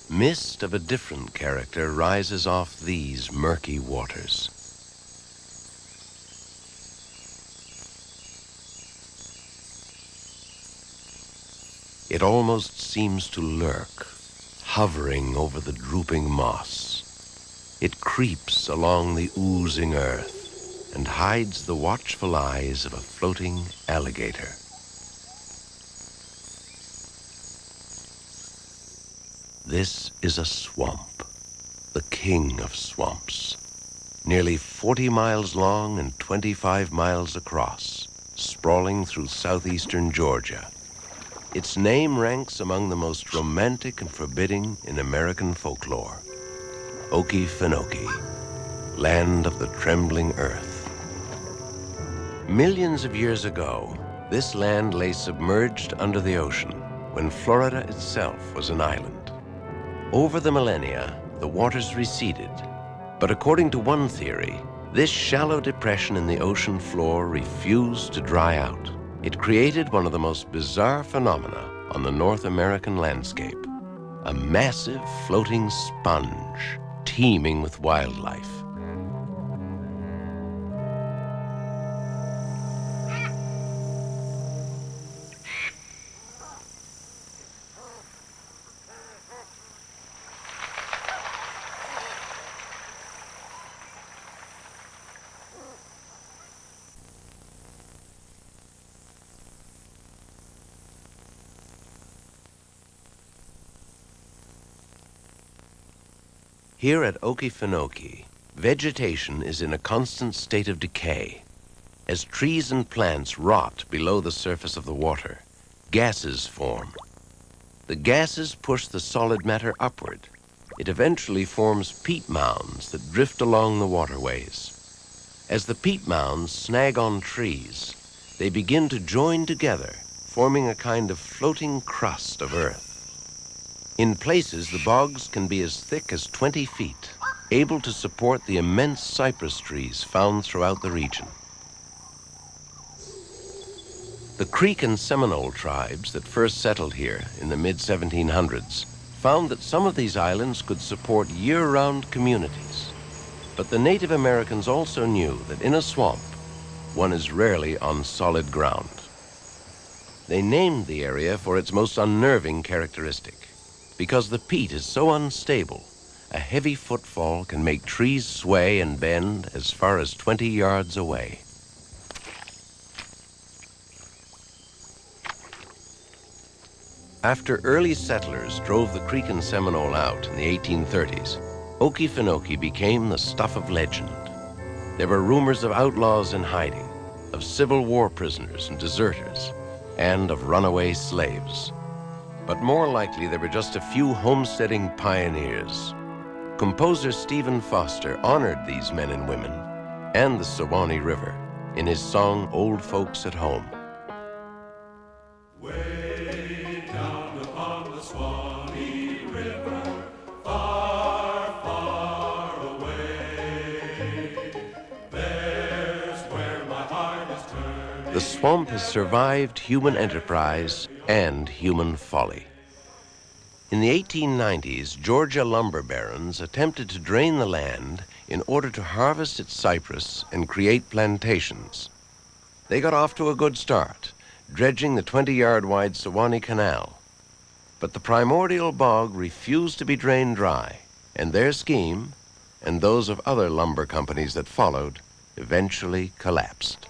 Mist of a different character rises off these murky waters. It almost seems to lurk, hovering over the drooping moss. It creeps along the oozing earth and hides the watchful eyes of a floating alligator. This is a swamp, the king of swamps, nearly 40 miles long and 25 miles across, sprawling through southeastern Georgia. Its name ranks among the most romantic and forbidding in American folklore. Okefenokee, land of the trembling earth. Millions of years ago, this land lay submerged under the ocean when Florida itself was an island. Over the millennia, the waters receded, but according to one theory, this shallow depression in the ocean floor refused to dry out. It created one of the most bizarre phenomena on the North American landscape, a massive floating sponge teeming with wildlife. Here at Okefenokee, vegetation is in a constant state of decay. As trees and plants rot below the surface of the water, gases form. The gases push the solid matter upward. It eventually forms peat mounds that drift along the waterways. As the peat mounds snag on trees, they begin to join together, forming a kind of floating crust of earth. In places, the bogs can be as thick as 20 feet, able to support the immense cypress trees found throughout the region. The Creek and Seminole tribes that first settled here in the mid-1700s found that some of these islands could support year-round communities. But the Native Americans also knew that in a swamp, one is rarely on solid ground. They named the area for its most unnerving characteristic. Because the peat is so unstable, a heavy footfall can make trees sway and bend as far as 20 yards away. After early settlers drove the Creek and Seminole out in the 1830s, Okefenokee became the stuff of legend. There were rumors of outlaws in hiding, of Civil War prisoners and deserters, and of runaway slaves. But more likely, there were just a few homesteading pioneers. Composer Stephen Foster honored these men and women and the Suwannee River in his song, Old Folks at Home. Way down upon the Suwannee River, far, far away, there's where my heart is turned. The swamp has survived human enterprise and human folly. In the 1890s, Georgia lumber barons attempted to drain the land in order to harvest its cypress and create plantations. They got off to a good start, dredging the 20-yard-wide Suwannee Canal. But the primordial bog refused to be drained dry, and their scheme, and those of other lumber companies that followed, eventually collapsed.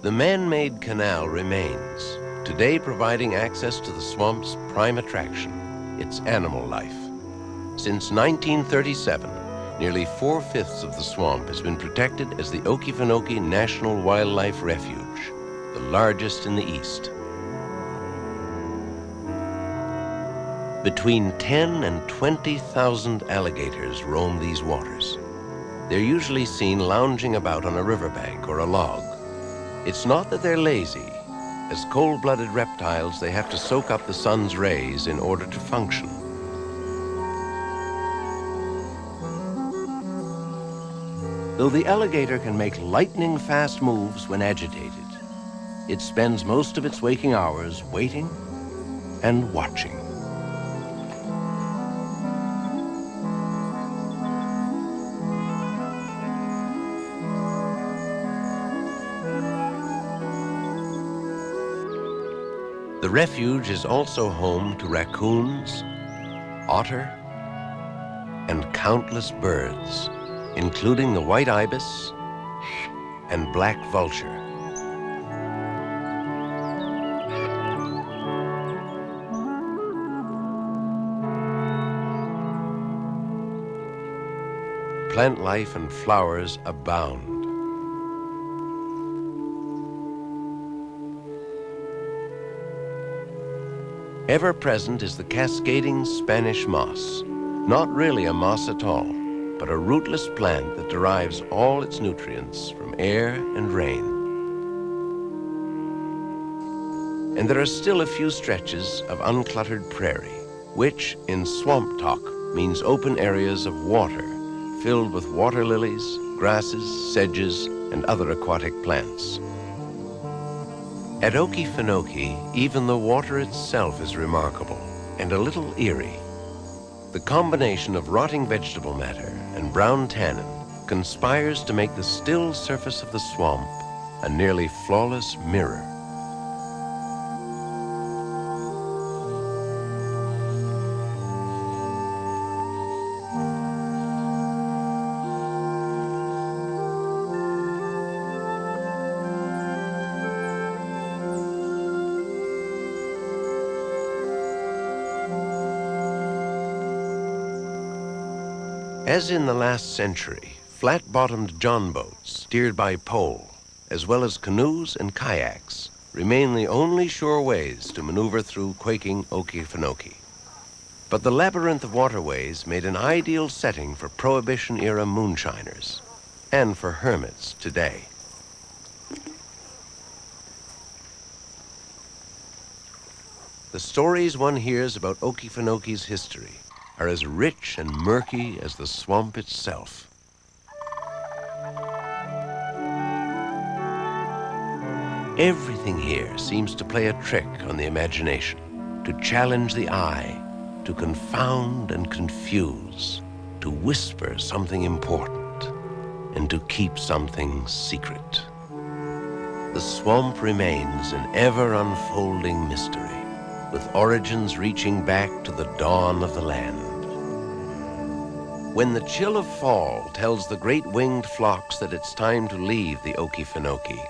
The man-made canal remains, today providing access to the swamp's prime attraction, its animal life. Since 1937, nearly 4/5 of the swamp has been protected as the Okefenokee National Wildlife Refuge, the largest in the East. Between 10 and 20,000 alligators roam these waters. They're usually seen lounging about on a riverbank or a log. It's not that they're lazy. As cold-blooded reptiles, they have to soak up the sun's rays in order to function. Though the alligator can make lightning-fast moves when agitated, it spends most of its waking hours waiting and watching. The refuge is also home to raccoons, otter, and countless birds, including the white ibis and black vulture. Plant life and flowers abound. Ever present is the cascading Spanish moss, not really a moss at all, but a rootless plant that derives all its nutrients from air and rain. And there are still a few stretches of uncluttered prairie, which in swamp talk means open areas of water filled with water lilies, grasses, sedges, and other aquatic plants. At Okefenokee, even the water itself is remarkable and a little eerie. The combination of rotting vegetable matter and brown tannin conspires to make the still surface of the swamp a nearly flawless mirror. As in the last century, flat-bottomed john boats steered by pole, as well as canoes and kayaks, remain the only sure ways to maneuver through quaking Okefenokee. But the labyrinth of waterways made an ideal setting for Prohibition-era moonshiners, and for hermits today. The stories one hears about Okefenokee's history are as rich and murky as the swamp itself. Everything here seems to play a trick on the imagination, to challenge the eye, to confound and confuse, to whisper something important, and to keep something secret. The swamp remains an ever-unfolding mystery, with origins reaching back to the dawn of the land. When the chill of fall tells the great winged flocks that it's time to leave the Okefenokee,